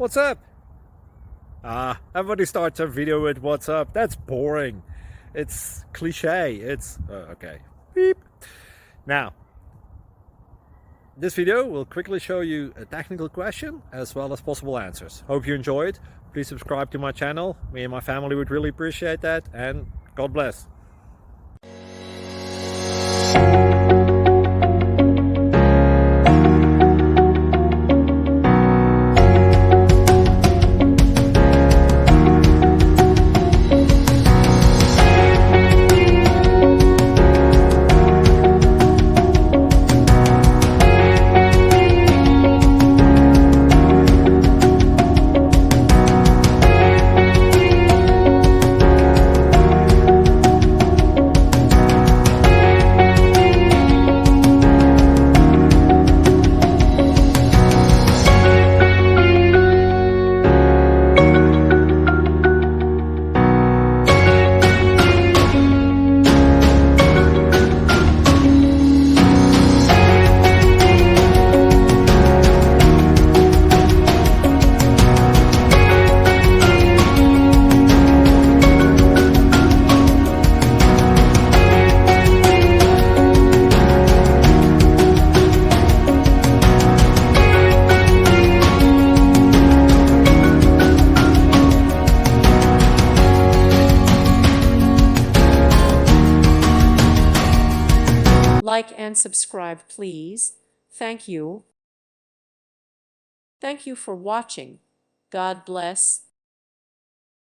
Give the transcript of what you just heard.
What's up? Everybody starts a video with what's up. That's boring. It's cliche. It's okay. Beep. Now, this video will quickly show you a technical question as well as possible answers. Hope you enjoy it. Please subscribe to my channel. Me and my family would really appreciate that, and God bless. Like and subscribe, please. Thank you. Thank you for watching. God bless.